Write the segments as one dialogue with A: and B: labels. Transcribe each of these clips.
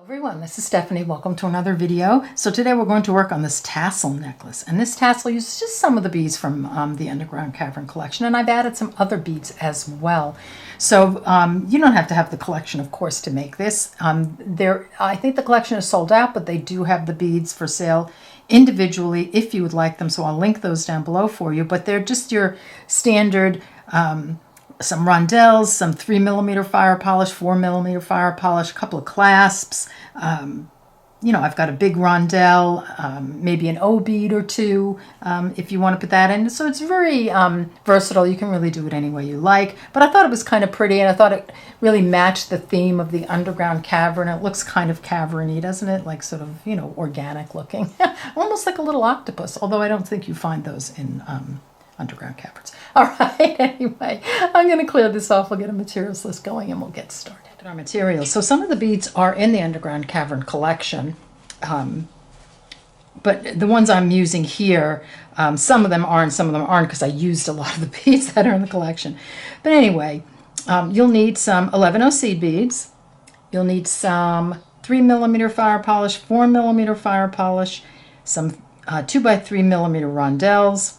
A: Everyone, this is Stephanie. Welcome to another video. So today we're going to work on this tassel necklace, and this tassel uses just some of the beads from the Underground Cavern collection, and I've added some other beads as well. So you don't have to have the collection, of course, to make this. I think the collection is sold out, but they do have the beads for sale individually if you would like them. So I'll link those down below for you. But they're just your standard. Some rondelles, some 3mm fire polish, 4mm fire polish, a couple of clasps. You know, I've got a big rondelle, maybe an O bead or two, if you want to put that in. So it's very versatile. You can really do it any way you like. But I thought it was kind of pretty, and I thought it really matched the theme of the Underground Cavern. It looks kind of cavern-y, doesn't it? Like sort of, you know, organic looking. Almost like a little octopus, although I don't think you find those in Underground Caverns. All right, anyway, I'm going to clear this off. We'll get a materials list going and we'll get started. Our materials. So some of the beads are in the Underground Cavern collection, but the ones I'm using here, some of them are and some of them aren't because I used a lot of the beads that are in the collection. But anyway, you'll need some 11-0 seed beads. You'll need some 3mm fire polish, 4mm fire polish, some 2x3mm rondelles.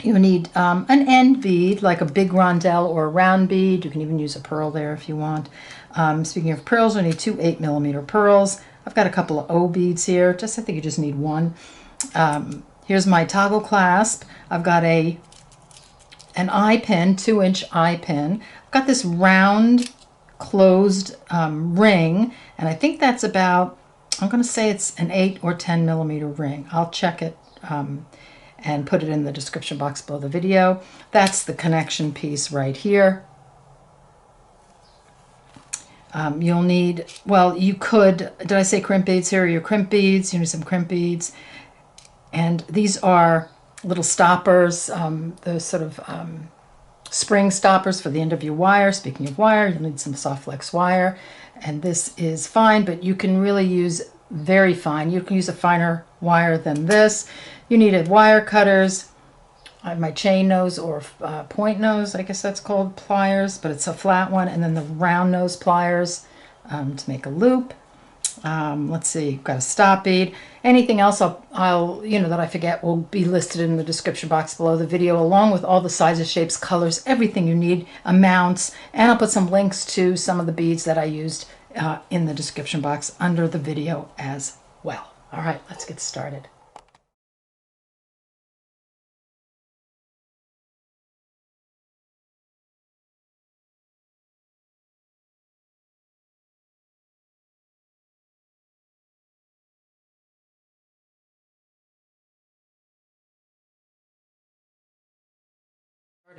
A: You need an end bead, like a big rondelle or a round bead. You can even use a pearl there if you want. Speaking of pearls, you need two 8mm pearls. I've got a couple of O beads here. I think you just need one. Here's my toggle clasp. I've got an eye pin, 2-inch eye pin. I've got this round closed ring, and I think that's about, I'm going to say it's an 8 or 10mm ring. I'll check it. And put it in the description box below the video. That's the connection piece right here. You'll need, well, you could, did I say crimp beads? Here are your crimp beads. You need some crimp beads. And these are little stoppers, those sort of spring stoppers for the end of your wire. Speaking of wire, you'll need some soft flex wire. And this is fine, but you can really use very fine. You can use a finer wire than this. You needed wire cutters. I have my chain nose or point nose, I guess that's called, pliers, but it's a flat one, and then the round nose pliers to make a loop. Let's see, got a stop bead. Anything else I'll you know, that I forget will be listed in the description box below the video, along with all the sizes, shapes, colors, everything you need, amounts, and I'll put some links to some of the beads that I used in the description box under the video as well. All right, let's get started.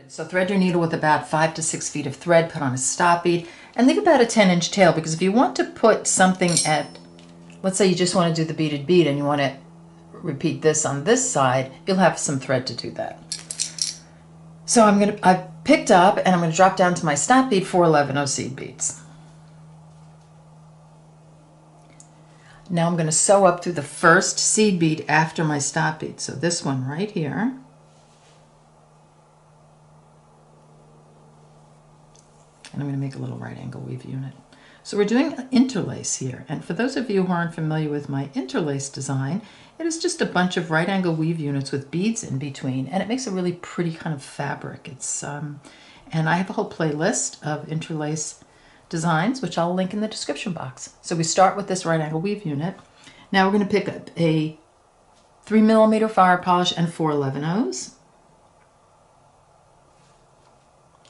A: So thread your needle with about 5 to 6 feet of thread, put on a stop bead, and leave about a 10-inch tail, because if you want to put something at, let's say you just want to do the beaded bead and you want to repeat this on this side, you'll have some thread to do that. So I've picked up and I'm going to drop down to my stop bead for 11-0 seed beads. Now I'm going to sew up through the first seed bead after my stop bead. So this one right here. And I'm going to make a little right angle weave unit. So we're doing an interlace here. And for those of you who aren't familiar with my interlace design, it is just a bunch of right angle weave units with beads in between. And it makes a really pretty kind of fabric. It's and I have a whole playlist of interlace designs, which I'll link in the description box. So we start with this right angle weave unit. Now we're going to pick up a 3mm fire polish and 4 11-0s.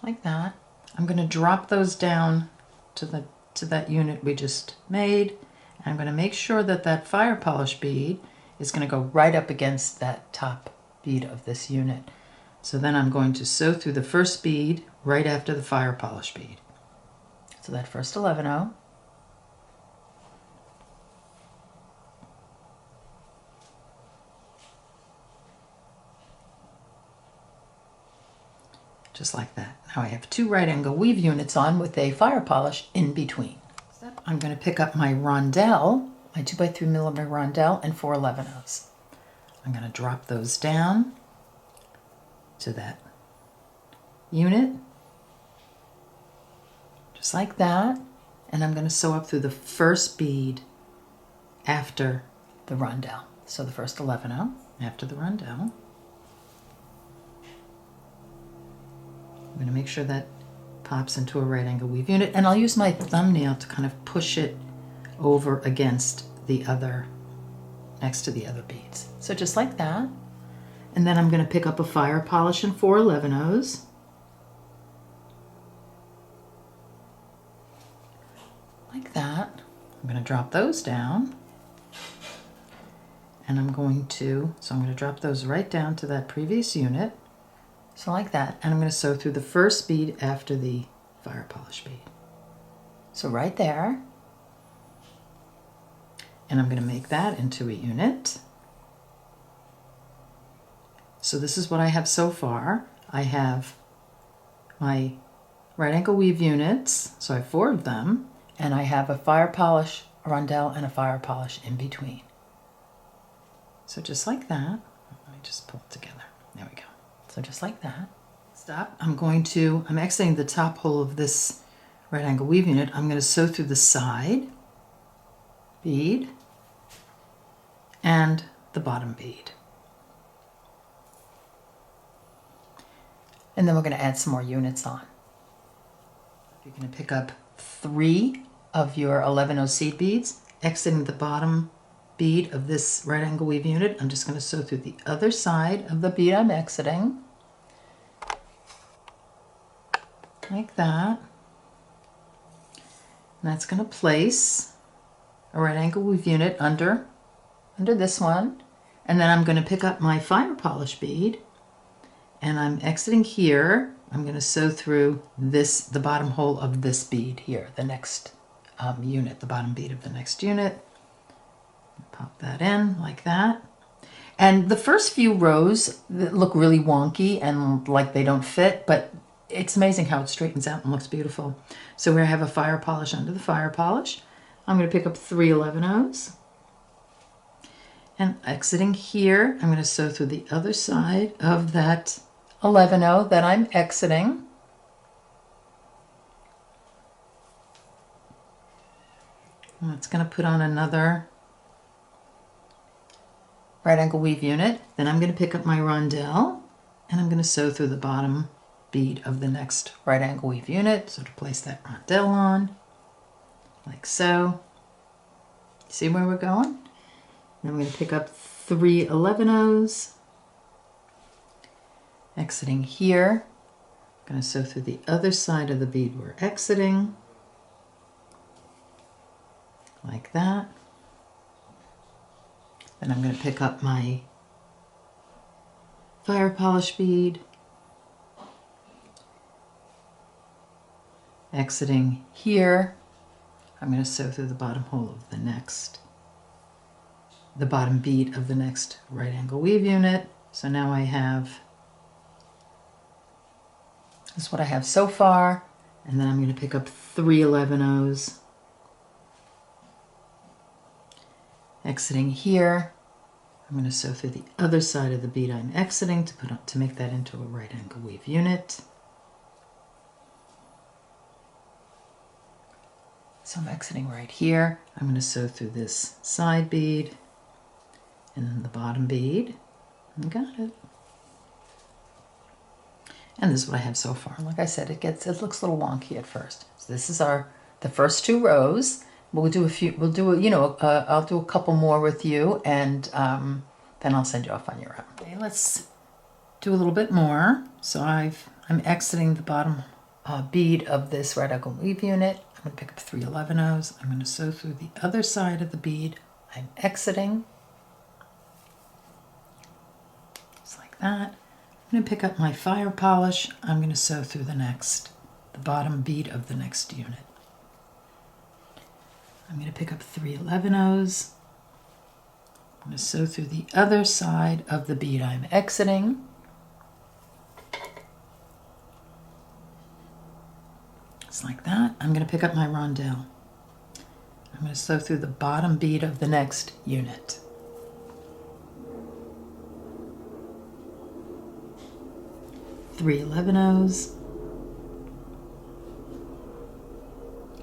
A: Like that. I'm going to drop those down to that unit we just made. And I'm going to make sure that that fire polish bead is going to go right up against that top bead of this unit. So then I'm going to sew through the first bead right after the fire polish bead. So that first 11-0. Just like that. Now I have 2 right angle weave units on with a fire polish in between. I'm going to pick up my rondelle, my 2x3mm rondelle, and 4 11-0s. I'm going to drop those down to that unit, just like that, and I'm going to sew up through the first bead after the rondelle. So the first 11-0 after the rondelle. I'm going to make sure that pops into a right angle weave unit, and I'll use my thumbnail to kind of push it over against the other, next to the other beads. So just like that. And then I'm going to pick up a fire polish and 4 11-0s. Like that. I'm going to drop those down. And I'm going to drop those right down to that previous unit. So like that. And I'm going to sew through the first bead after the fire polish bead. So right there. And I'm going to make that into a unit. So this is what I have so far. I have my right angle weave units, so I have 4 of them, and I have a fire polish, a rondelle, and a fire polish in between. So just like that. Let me just pull it together. There we go. So just like that. Stop. I'm exiting the top hole of this right angle weave unit. I'm going to sew through the side bead and the bottom bead. And then we're going to add some more units on. You're going to pick up 3 of your 11-0 seed beads, exiting the bottom bead of this right angle weave unit. I'm just going to sew through the other side of the bead I'm exiting. Like that. And that's going to place a right angle weave unit under this one. And then I'm going to pick up my fire polish bead. And I'm exiting here. I'm going to sew through the bottom hole of this bead here, the next unit, the bottom bead of the next unit. Pop that in like that. And the first few rows look really wonky and like they don't fit, but it's amazing how it straightens out and looks beautiful. So we have a fire polish under the fire polish. I'm going to pick up 3 11-0s. And exiting here, I'm going to sew through the other side of that 11-0 that I'm exiting. And it's going to put on another right angle weave unit. Then I'm going to pick up my rondelle and I'm going to sew through the bottom bead of the next right angle weave unit. So to place that rondelle on, like so. See where we're going? Then I'm going to pick up 3 11-0s. Exiting here, I'm going to sew through the other side of the bead we're exiting, like that. Then I'm going to pick up my fire polish bead, exiting here. I'm going to sew through the bottom hole of the bottom bead of the next right angle weave unit. So now I have, this is what I have so far. And then I'm going to pick up 3 11-0s. Exiting here. I'm going to sew through the other side of the bead I'm exiting to make that into a right angle weave unit. So I'm exiting right here. I'm going to sew through this side bead and then the bottom bead. I got it. And this is what I have so far. Like I said, it looks a little wonky at first. So this is the first 2 rows. I'll do a couple more with you, and then I'll send you off on your own. Okay, let's do a little bit more. So I'm exiting the bottom bead of this right angle weave unit. I'm going to pick up 3 11-0s. I'm going to sew through the other side of the bead I'm exiting. Just like that. I'm going to pick up my fire polish. I'm going to sew through the bottom bead of the next unit. I'm going to pick up 3 11-0s. I'm going to sew through the other side of the bead I'm exiting. Just like that. I'm going to pick up my rondelle. I'm going to sew through the bottom bead of the next unit. Three 11-0s.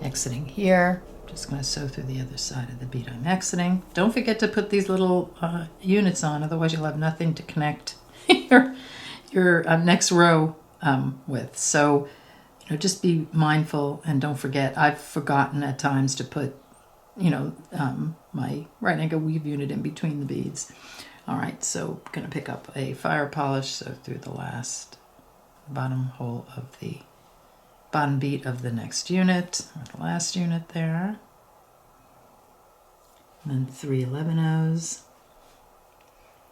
A: Exiting here. Just going to sew through the other side of the bead I'm exiting. Don't forget to put these little units on, otherwise you'll have nothing to connect your next row with. So, you know, just be mindful and don't forget. I've forgotten at times to put, you know, my right angle weave unit in between the beads. All right, so I'm going to pick up a fire polish, sew through the last bottom hole of the bottom bead of the next unit, or the last unit there. And then 3 11-0s.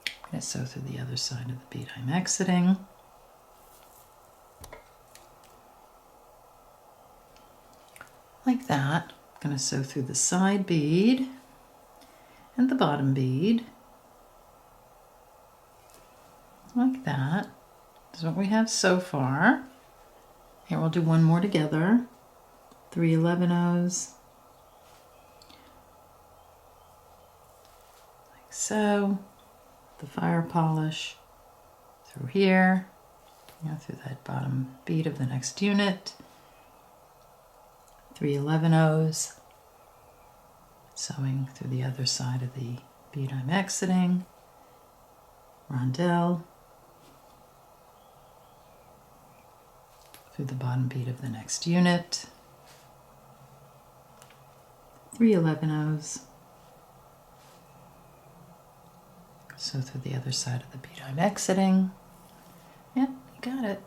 A: I'm going to sew through the other side of the bead I'm exiting. Like that. I'm going to sew through the side bead and the bottom bead. Like that. This is what we have so far. Here we'll do one more together. 3 11-0s. Like so. The fire polish through here, you know, through that bottom bead of the next unit. 3 11-0s. Sewing through the other side of the bead I'm exiting. Rondelle. Through the bottom bead of the next unit. 3 11-0s. Sew through the other side of the bead I'm exiting. Yep, you got it.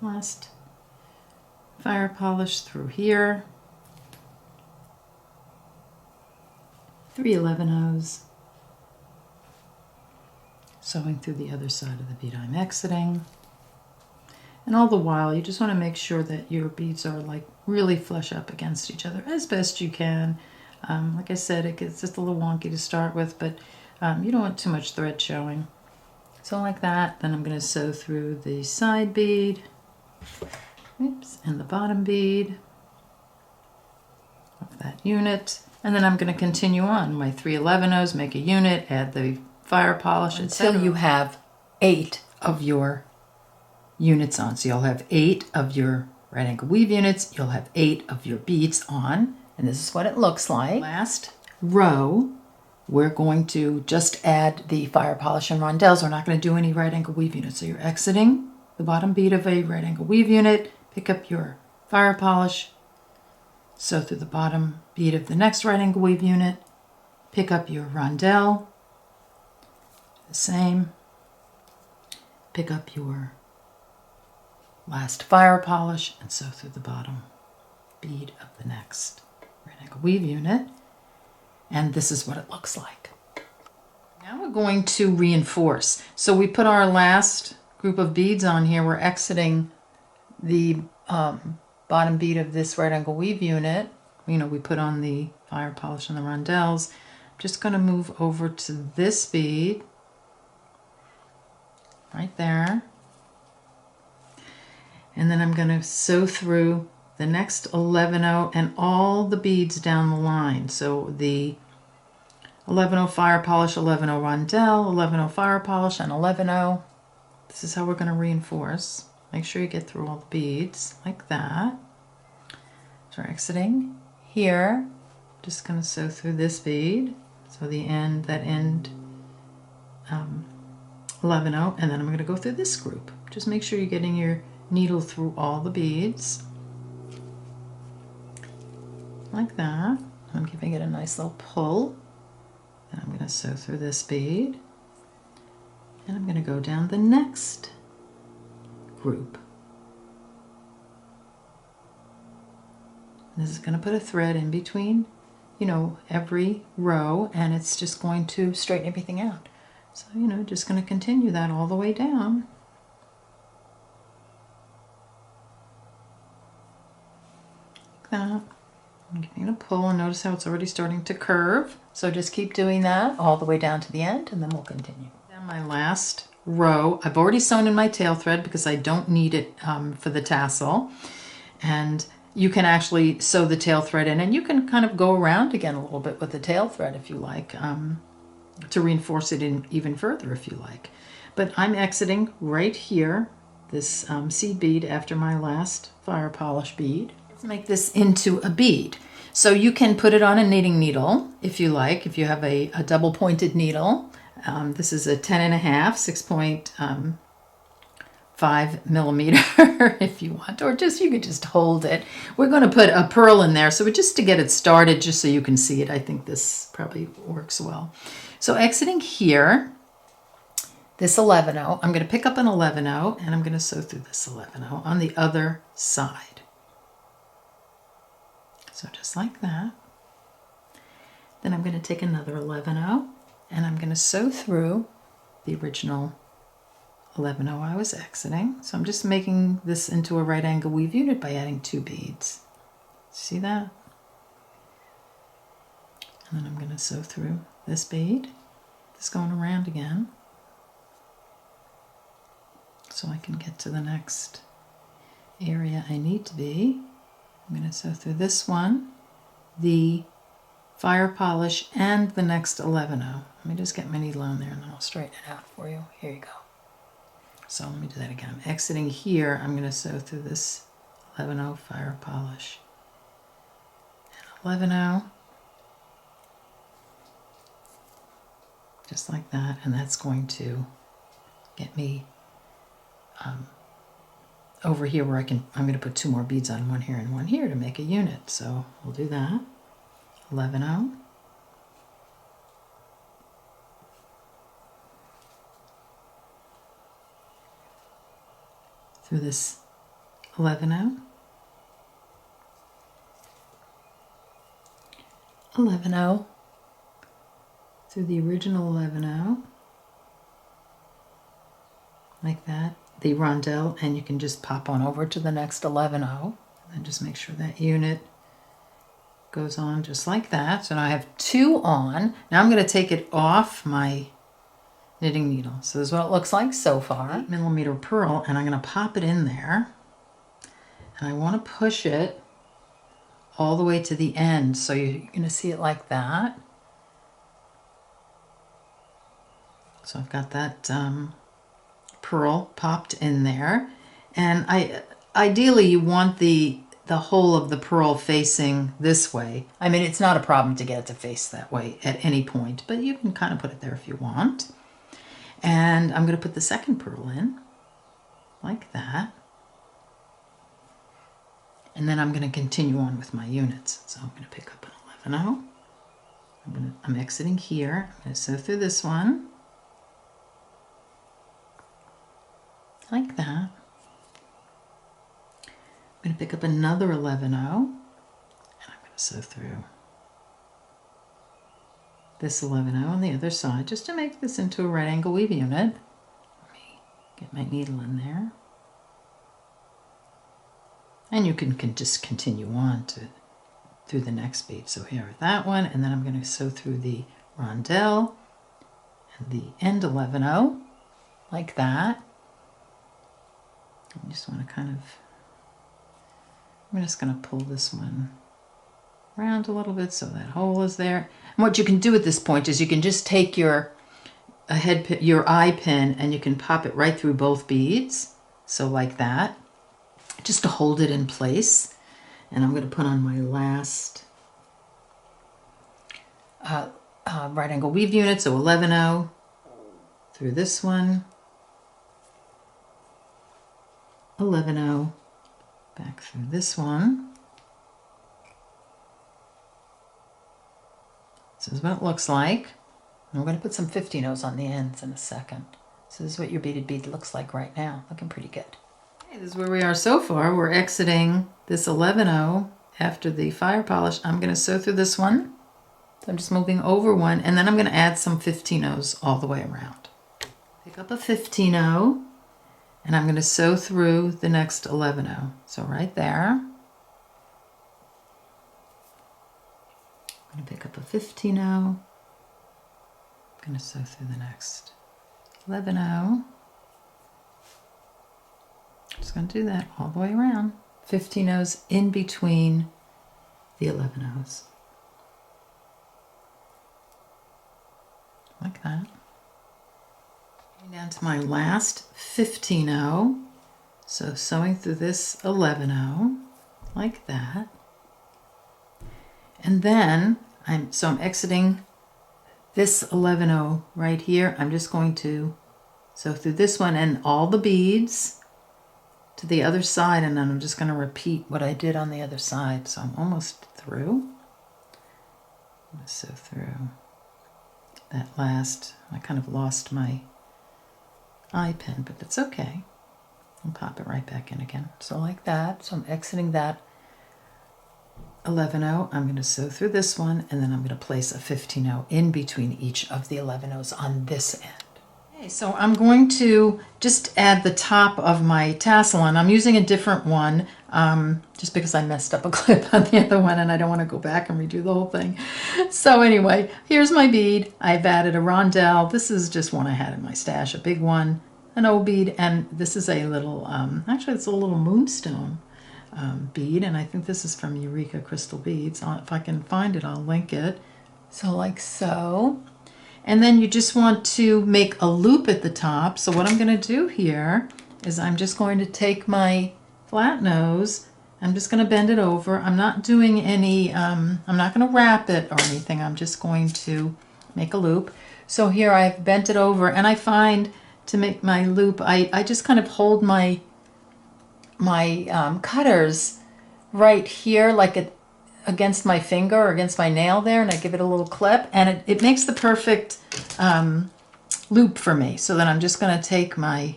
A: Last fire polish through here. 3 11-0s. Sewing through the other side of the bead I'm exiting. And all the while, you just want to make sure that your beads are like really flush up against each other as best you can. Like I said, it gets just a little wonky to start with, but you don't want too much thread showing. So like that, then I'm going to sew through the side bead, oops, and the bottom bead of that unit. And then I'm going to continue on. My 3 11-0s, make a unit, add the fire polish until you have 8 of your units on. So you'll have 8 of your right angle weave units, you'll have 8 of your beads on, and this is what it looks like. Last row, we're going to just add the fire polish and rondelles. We're not going to do any right angle weave units. So you're exiting the bottom bead of a right angle weave unit, pick up your fire polish, sew through the bottom bead of the next right angle weave unit, pick up your rondelle, the same, pick up your last fire polish and sew through the bottom bead of the next right angle weave unit. And this is what it looks like. Now we're going to reinforce. So we put our last group of beads on here. We're exiting the bottom bead of this right angle weave unit. You know, we put on the fire polish and the rondelles. I'm just going to move over to this bead right there. And then I'm going to sew through the next 11-0 and all the beads down the line. So the 11-0 fire polish, 11-0 rondelle, 11-0 fire polish, and 11-0. This is how we're going to reinforce. Make sure you get through all the beads like that. So we're exiting here. Just going to sew through this bead. So the end, that end 11-0, and then I'm going to go through this group. Just make sure you're getting your needle through all the beads. Like that. I'm giving it a nice little pull. And I'm going to sew through this bead. And I'm going to go down the next group. This is going to put a thread in between, you know, every row, and it's just going to straighten everything out. So, you know, just going to continue that all the way down. Like that. I'm giving it a pull, and notice how it's already starting to curve. So just keep doing that all the way down to the end, and then we'll continue. Down my last row, I've already sewn in my tail thread because I don't need it for the tassel. And you can actually sew the tail thread in, and you can kind of go around again a little bit with the tail thread if you like, to reinforce it in even further if you like. But I'm exiting right here, this seed bead after my last fire polish bead. Let's make this into a bead. So you can put it on a knitting needle if you like, if you have a double pointed needle. This is a 10.5, 6.5 millimeter if you want, or just you could just hold it. We're going to put a pearl in there, so just to get it started, just so you can see it. I think this probably works well. So exiting here, this 11/0, I'm going to pick up an 11/0 and I'm going to sew through this 11/0 on the other side. So just like that. Then I'm going to take another 11/0 and I'm going to sew through the original 11/0 I was exiting. So I'm just making this into a right angle weave unit by adding 2 beads. See that? And then I'm going to sew through this bead, just going around again, so I can get to the next area I need to be. I'm going to sew through this one, the fire polish, and the next 11/0. Let me just get my needle on there and then I'll straighten it out for you. Here you go. So let me do that again. I'm exiting here. I'm going to sew through this 11/0 fire polish and 11/0, just like that, and that's going to get me over here where I'm going to put 2 more beads on, one here and one here, to make a unit. So we'll do that. 11/0. Through this 11/0. 11/0. Through the original 11/0. Like that. The rondelle, and you can just pop on over to the next 11/0 and just make sure that unit goes on just like that. So now I have 2 on. Now I'm going to take it off my knitting needle. So this is what it looks like so far. 8mm pearl, and I'm going to pop it in there, and I want to push it all the way to the end, so you're going to see it like that. So I've got that pearl popped in there, and ideally you want the whole of the pearl facing this way. I mean, it's not a problem to get it to face that way at any point, but you can kind of put it there if you want. And I'm going to put the second pearl in like that, and then I'm going to continue on with my units. So I'm going to pick up an 11/0. I'm exiting here. I'm going to sew through this one like that. I'm going to pick up another 11/0 and I'm going to sew through this 11/0 on the other side, just to make this into a right angle weave unit. Let me get my needle in there, and you can just continue on through the next bead. So here that one, and then I'm going to sew through the rondelle and the end 11/0 like that. I just want to I'm just going to pull this one around a little bit so that hole is there. And what you can do at this point is you can just take your eye pin and you can pop it right through both beads. So like that, just to hold it in place. And I'm going to put on my last right angle weave unit, so 11/0 through this one, 11/0 back through this one. This is what it looks like. And we're going to put some 15/0s on the ends in a second. So this is what your beaded bead looks like right now. Looking pretty good. Okay, this is where we are so far. We're exiting this 11/0 after the fire polish. I'm going to sew through this one. So I'm just moving over one, and then I'm going to add some 15/0s all the way around. Pick up a 15/0, and I'm going to sew through the next 11/0. So right there. I'm going to pick up a 15/0. I'm going to sew through the next 11/0. Just going to do that all the way around. 15/0s in between the 11/0s. Like that. Down to my last 15/0. So sewing through this 11/0 like that. And then I'm exiting this 11-0 right here. I'm just going to sew through this one and all the beads to the other side, and then I'm just going to repeat what I did on the other side. So I'm almost through. I'm going to sew through that last. I kind of lost my eye pin, but that's okay. I'll pop it right back in again. So like that. So I'm exiting that 11-0. I'm going to sew through this one, and then I'm going to place a 15-0 in between each of the 11-0s on this end. Okay, so I'm going to just add the top of my tassel on. I'm using a different one just because I messed up a clip on the other one and I don't want to go back and redo the whole thing. So anyway, here's my bead. I've added a rondelle. This is just one I had in my stash, a big one, an old bead, and this is a little, actually it's a little moonstone bead, and I think this is from Eureka Crystal Beads. If I can find it, I'll link it. So like so. And then you just want to make a loop at the top. So what I'm going to do here is I'm just going to take my flat nose, I'm just going to bend it over. I'm not doing any, I'm not going to wrap it or anything. I'm just going to make a loop. So here I've bent it over, and I find to make my loop, I just kind of hold my cutters right here, like against my finger or against my nail there, and I give it a little clip, and it makes the perfect loop for me. So then I'm just going to take my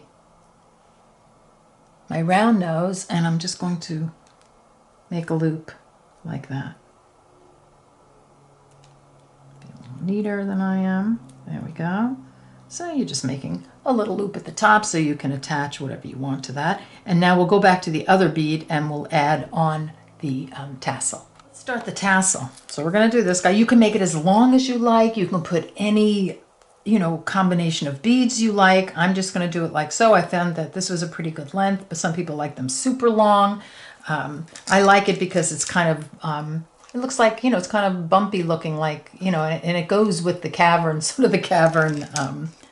A: round nose, and I'm just going to make a loop like that. Be a little neater than I am. There we go. So you're just making a little loop at the top so you can attach whatever you want to that. And now we'll go back to the other bead and we'll add on the tassel. Let's start the tassel. So we're going to do this guy. You can make it as long as you like. You can put any, combination of beads you like. I'm just going to do it like so. I found that this was a pretty good length, but some people like them super long. I like it because it's kind of, it looks like, it's kind of bumpy looking, like, and it goes with the Cavern, sort of the Cavern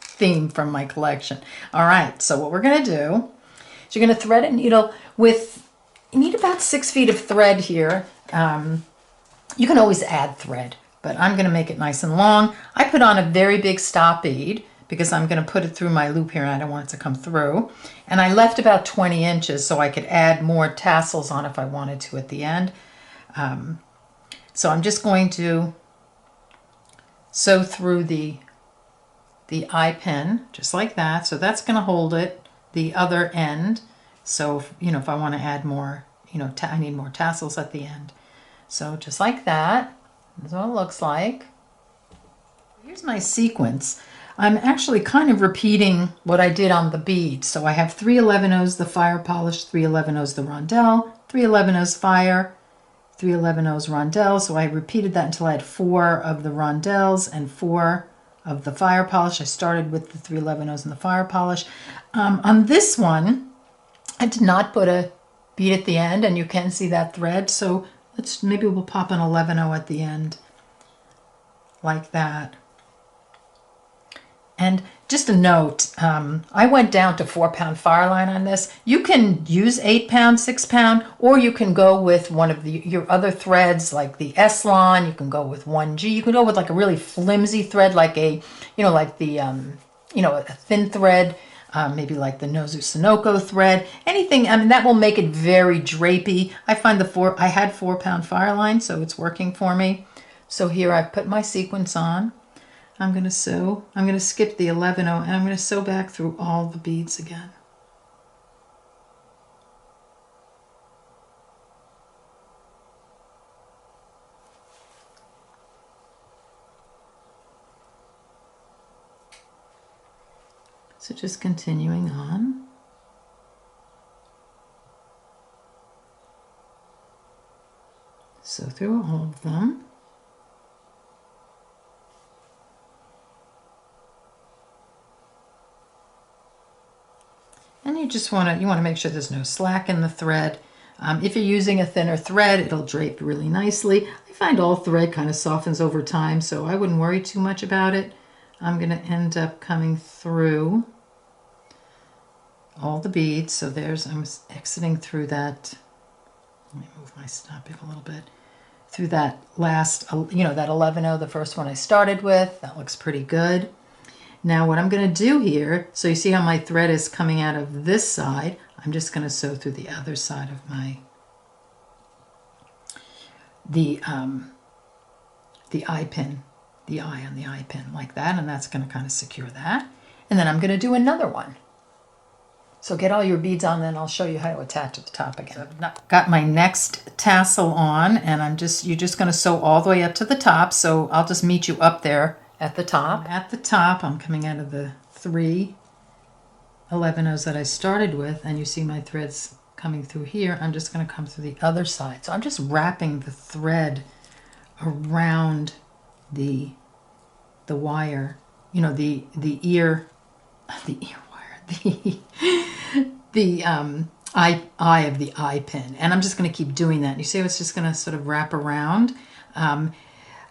A: theme from my collection. All right, so what we're going to do is you're going to thread a needle with, you need about 6 feet of thread here. You can always add thread, but I'm going to make it nice and long. I put on a very big stop bead because I'm going to put it through my loop here and I don't want it to come through. And I left about 20 inches so I could add more tassels on if I wanted to at the end. So I'm just going to sew through the eye pin just like that. So that's going to hold it, the other end. So, if I want to add more, I need more tassels at the end. So just like that. That's what it looks like. Here's my sequence. I'm actually kind of repeating what I did on the bead. So I have 3 11-0s, the fire polish, 3 11-0s, the rondelle, 3 11-0s fire, 3 11-0s rondelle. So I repeated that until I had 4 of the rondelles and 4 of the fire polish. I started with the 3 11-0s and the fire polish. On this one, I did not put a bead at the end, and you can see that thread. So maybe we'll pop an 11-0 at the end like that. And just a note, I went down to 4-pound Fireline on this. You can use 8-pound, 6-pound, or you can go with one of your other threads like the S-Lon. You can go with 1G. You can go with like a really flimsy thread, like a thin thread, maybe like the Nozu Sunoco thread. Anything, that will make it very drapey. I find I had 4-pound Fireline, so it's working for me. So here I've put my sequence on. I'm going to sew. I'm going to skip the 11-0 and I'm going to sew back through all the beads again. So just continuing on. Sew through all of them. And you just want to make sure there's no slack in the thread. If you're using a thinner thread, it'll drape really nicely. I find all thread kind of softens over time, so I wouldn't worry too much about it. I'm going to end up coming through all the beads. So I'm exiting through that. Let me move my stop bead a little bit. through that last, you know, that 11-0, the first one I started with. That looks pretty good. Now what I'm going to do here, so you see how my thread is coming out of this side, I'm just going to sew through the other side of my, the eye pin, the eye on the eye pin like that, and that's going to kind of secure that. And then I'm going to do another one. So get all your beads on, then I'll show you how to attach at the top again. So I've got my next tassel on, and you're just going to sew all the way up to the top. So I'll just meet you up there at the top. At the top, I'm coming out of the 3 11-0s that I started with, and you see my threads coming through here. I'm just going to come through the other side. So I'm just wrapping the thread around the wire, you know, the ear wire, the eye of the eye pin, and I'm just going to keep doing that. You see, it's just going to sort of wrap around.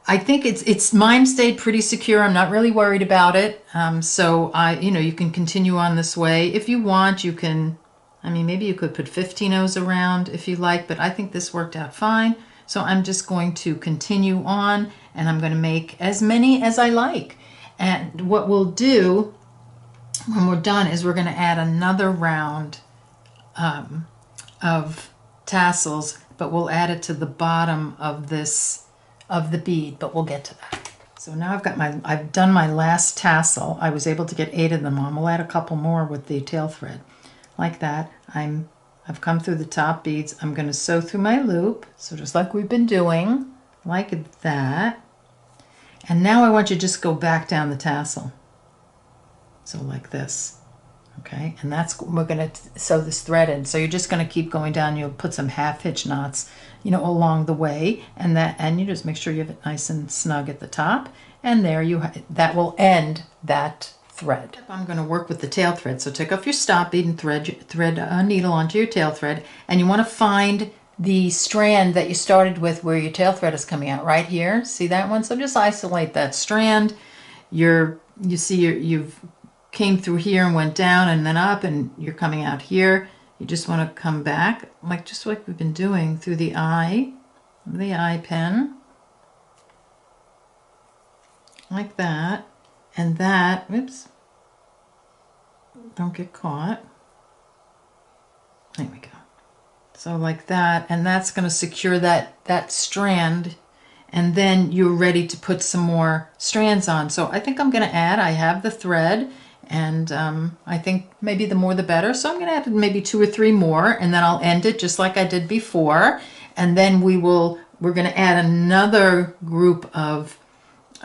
A: I think it's mine stayed pretty secure. I'm not really worried about it. So you know, you can continue on this way if you want. You can, I mean, maybe you could put 15-0s around if you like, but I think this worked out fine. So I'm just going to continue on, and I'm going to make as many as I like. And what we'll do when we're done is we're going to add another round of tassels, but we'll add it to the bottom of the bead, but we'll get to that. So now I've done my last tassel. I was able to get 8 of them on. We'll add a couple more with the tail thread like that. I've come through the top beads. I'm going to sew through my loop, so just like we've been doing, like that. And now I want you to just go back down the tassel. So like this, okay? And we're going to sew this thread in. So you're just going to keep going down. You'll put some half hitch knots, you know, along the way, and you just make sure you have it nice and snug at the top. And there that will end that thread. I'm going to work with the tail thread. So take off your stop bead and thread a needle onto your tail thread, and you want to find the strand that you started with where your tail thread is coming out right here. See that one? So just isolate that strand. You see you've came through here and went down and then up, and you're coming out here. You just want to come back just like we've been doing through the eye pin like that. And that, oops, don't get caught. There we go. So like that, and that's going to secure that strand, and then you're ready to put some more strands on. So I think I'm going to I have the thread, and I think maybe the more the better. So I'm going to add maybe 2 or 3 more, and then I'll end it just like I did before. And then we're going to add another group of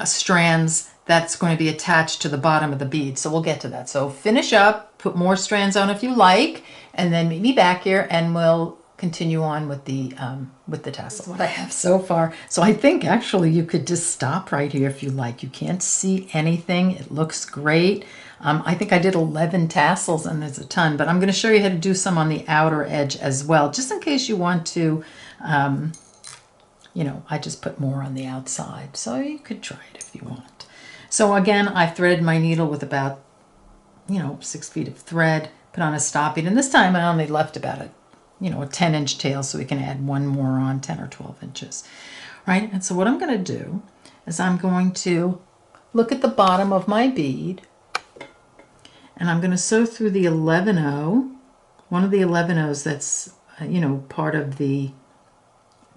A: strands that's going to be attached to the bottom of the bead. So we'll get to that. So finish up, put more strands on if you like, and then meet me back here, and we'll continue on with the tassel. What I have so far. So I think actually you could just stop right here if you like. You can't see anything. It looks great. I think I did 11 tassels, and there's a ton, but I'm going to show you how to do some on the outer edge as well, just in case you want to, you know, I just put more on the outside. So you could try it if you want. So again, I threaded my needle with about, you know, 6 feet of thread, put on a stop bead, and this time I only left about a 10-inch tail, so we can add one more on, 10 or 12 inches, right? And so what I'm going to do is I'm going to look at the bottom of my bead, and I'm going to sew through the 11-0, one of the 11-0s that's, you know, part of the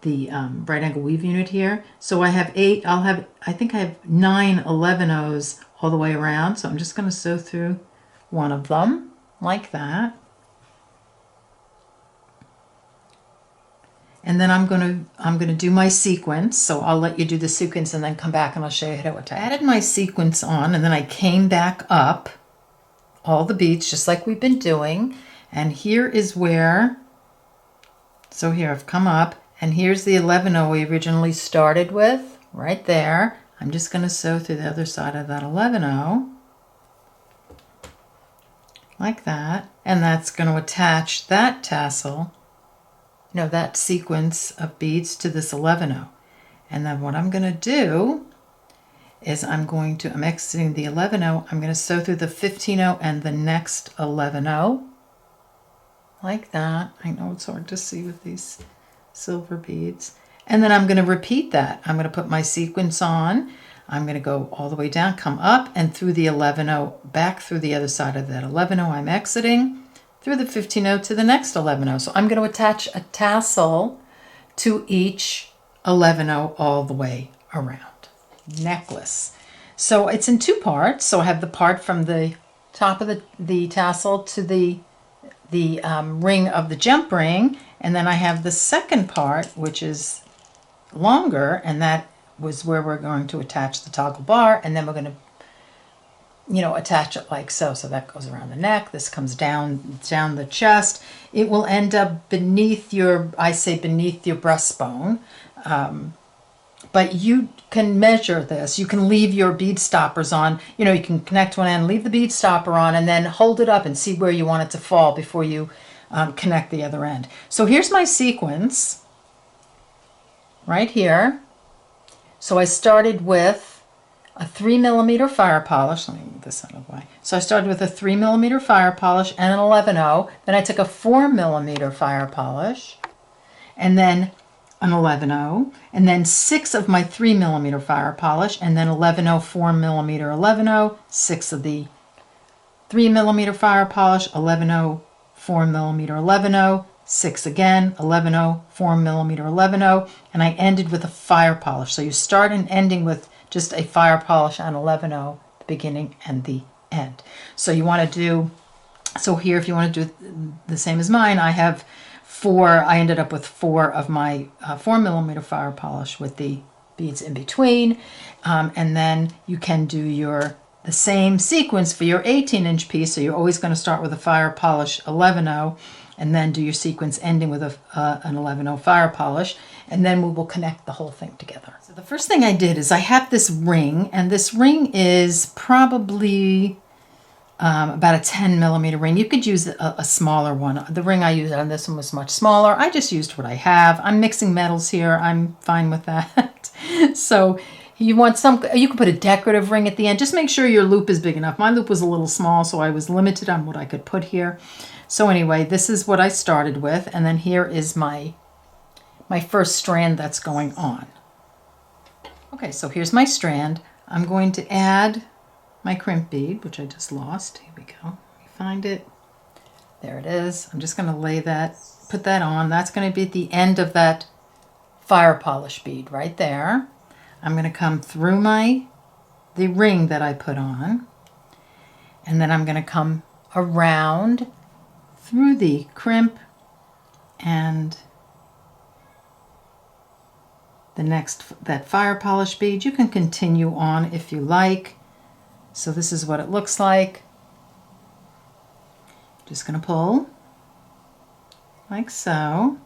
A: right angle weave unit here. So I have 8, I think I have 9 11-0s all the way around. So I'm just going to sew through one of them like that. And then I'm going to do my sequence. So I'll let you do the sequence and then come back and I'll show you how to attach. I added my sequence on, and then I came back up all the beads just like we've been doing. And here is where, so here I've come up, and here's the 11-0 we originally started with, right there. I'm just going to sew through the other side of that 11-0, like that, and that's going to attach that tassel, you know, that sequence of beads to this 11-0. And then what I'm going to do is I'm exiting the 11-0, I'm going to sew through the 15-0 and the next 11-0, like that. I know it's hard to see with these silver beads. And then I'm going to repeat that. I'm going to put my sequence on. I'm going to go all the way down, come up and through the 11-0, back through the other side of that 11-0 I'm exiting, through the 15-0 to the next 11-0. So I'm going to attach a tassel to each 11-0 all the way around. Necklace. So it's in two parts. So I have the part from the top of the tassel to the ring of the jump ring, and then I have the second part, which is longer, and that was where we're going to attach the toggle bar, and then we're going to, you know, attach it like so. So that goes around the neck. This comes down the chest. It will end up beneath your, I say beneath your breastbone. But you can measure this. You can leave your bead stoppers on. You know, you can connect one end, leave the bead stopper on, and then hold it up and see where you want it to fall before you connect the other end. So here's my sequence right here. So I started with a 3mm fire polish. Let me move this out of the way. So I started with a 3mm fire polish and an 11-0. Then I took a 4mm fire polish, and then an 11-0, and then 6 of my 3mm fire polish, and then 11-0, 4mm 11-0, 6 of the 3mm fire polish, 11-0, 4mm 11-0, 6 again, 11-0, 4mm 11-0, and I ended with a fire polish. So you start and ending with just a fire polish on 11-0, the beginning and the end. So you want to do, so here if you want to do the same as mine, I have 4, I ended up with 4 of my 4mm fire polish with the beads in between. And then you can do the same sequence for your 18-inch piece. So you're always going to start with a fire polish 11-0 and then do your sequence ending with an 11-0 fire polish. And then we will connect the whole thing together. So the first thing I did is I have this ring, and this ring is probably about a 10mm ring. You could use a smaller one. The ring I used on this one was much smaller. I just used what I have. I'm mixing metals here. I'm fine with that. So you want you can put a decorative ring at the end. Just make sure your loop is big enough. My loop was a little small, so I was limited on what I could put here. So anyway, this is what I started with, and then here is my first strand that's going on. Okay, so here's my strand. I'm going to add my crimp bead, which I just lost. Here we go. Let me find it. There it is. I'm just going to lay that, put that on. That's going to be at the end of that fire polish bead right there. I'm going to come through the ring that I put on, and then I'm going to come around through the crimp and that fire polish bead. You can continue on if you like. So this is what it looks like. Just going to pull like so,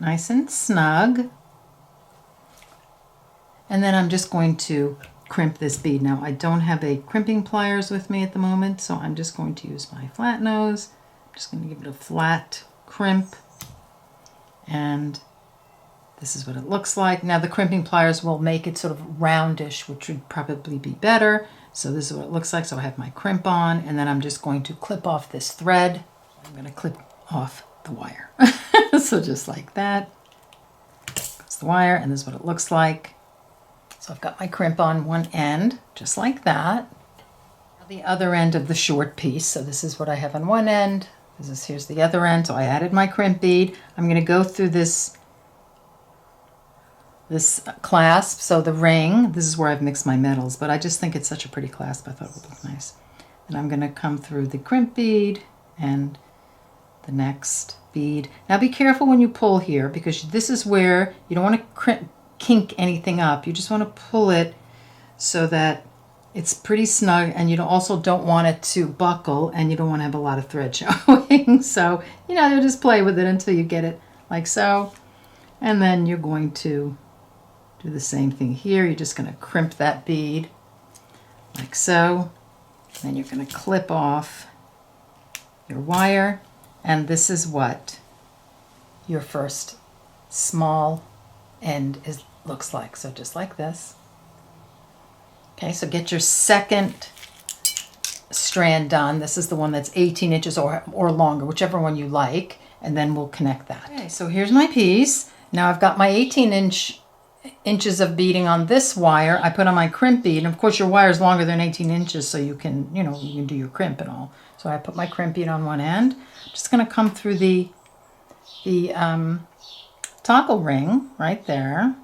A: nice and snug. And then I'm just going to crimp this bead. Now I don't have a crimping pliers with me at the moment, so I'm just going to use my flat nose. I'm just going to give it a flat crimp, and this is what it looks like. Now the crimping pliers will make it sort of roundish, which would probably be better. So this is what it looks like. So I have my crimp on, and then I'm just going to clip off this thread. I'm going to clip off the wire. So just like that. That's the wire, and this is what it looks like. So I've got my crimp on one end, just like that. The other end of the short piece. So this is what I have on one end. Here's the other end. So I added my crimp bead. I'm going to go through this clasp, so the ring, this is where I've mixed my metals, but I just think it's such a pretty clasp, I thought it would look nice. And I'm going to come through the crimp bead and the next bead. Now be careful when you pull here, because this is where you don't want to kink anything up. You just want to pull it so that it's pretty snug, and you also don't want it to buckle, and you don't want to have a lot of thread showing. So, you know, you just play with it until you get it like so. And then you're going to do the same thing here. You're just going to crimp that bead like so. Then you're going to clip off your wire, and this is what your first small end looks like. So just like this. Okay, so get your second strand done. This is the one that's 18 inches or longer, whichever one you like, and then we'll connect that. Okay, so here's my piece. Now I've got my 18 inches of beading on this wire. I put on my crimp bead, and of course your wire is longer than 18 inches, so you can, you can do your crimp and all. So I put my crimp bead on one end. Just going to come through the toggle ring right there.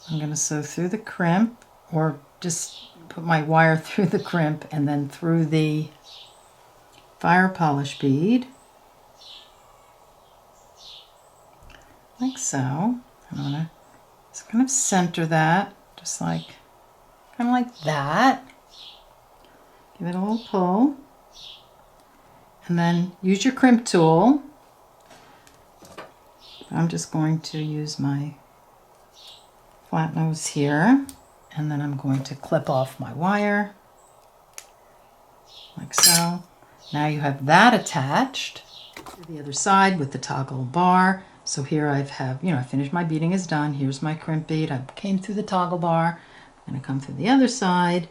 A: I'm going to sew through the crimp, or just put my wire through the crimp and then through the fire polish bead, like so. I'm going to just kind of center that, just like, kind of like that. Give it a little pull. And then use your crimp tool. I'm just going to use my flat nose here, and then I'm going to clip off my wire, like so. Now you have that attached to the other side with the toggle bar. So here I finished, my beading is done. Here's my crimp bead. I came through the toggle bar. I'm going to come through the other side,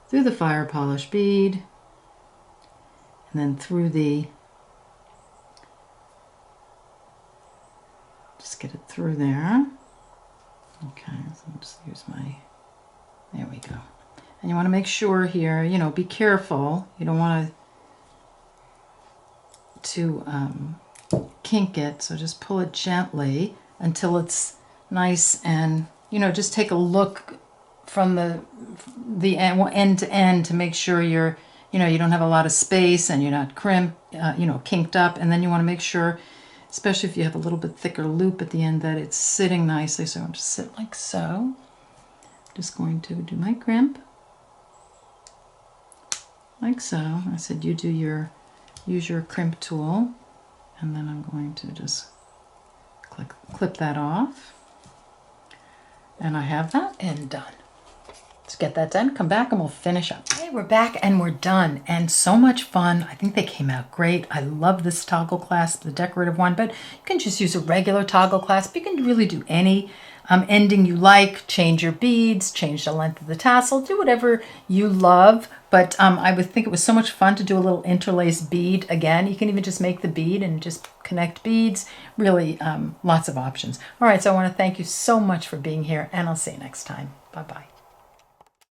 A: through the fire polish bead, and then through just get it through there. Okay, so I'll just use there we go. And you want to make sure here, be careful. You don't want to kink it, so just pull it gently until it's nice, and just take a look from the end to end to make sure you don't have a lot of space and you're not kinked up. And then you want to make sure, especially if you have a little bit thicker loop at the end, that it's sitting nicely. So I'm just sit like so. Just going to do my crimp like so. I said use your crimp tool, and then I'm going to just clip that off, and I have that end done. Let's get that done, come back, and we'll finish up. Okay, we're back and we're done, and so much fun. I think they came out great. I love this toggle clasp, the decorative one, but you can just use a regular toggle clasp. You can really do any ending you like, change your beads, change the length of the tassel, do whatever you love. But I would think it was so much fun to do a little interlaced bead. Again, you can even just make the bead and just connect beads. Really, lots of options. All right, so I want to thank you so much for being here, and I'll see you next time. Bye-bye.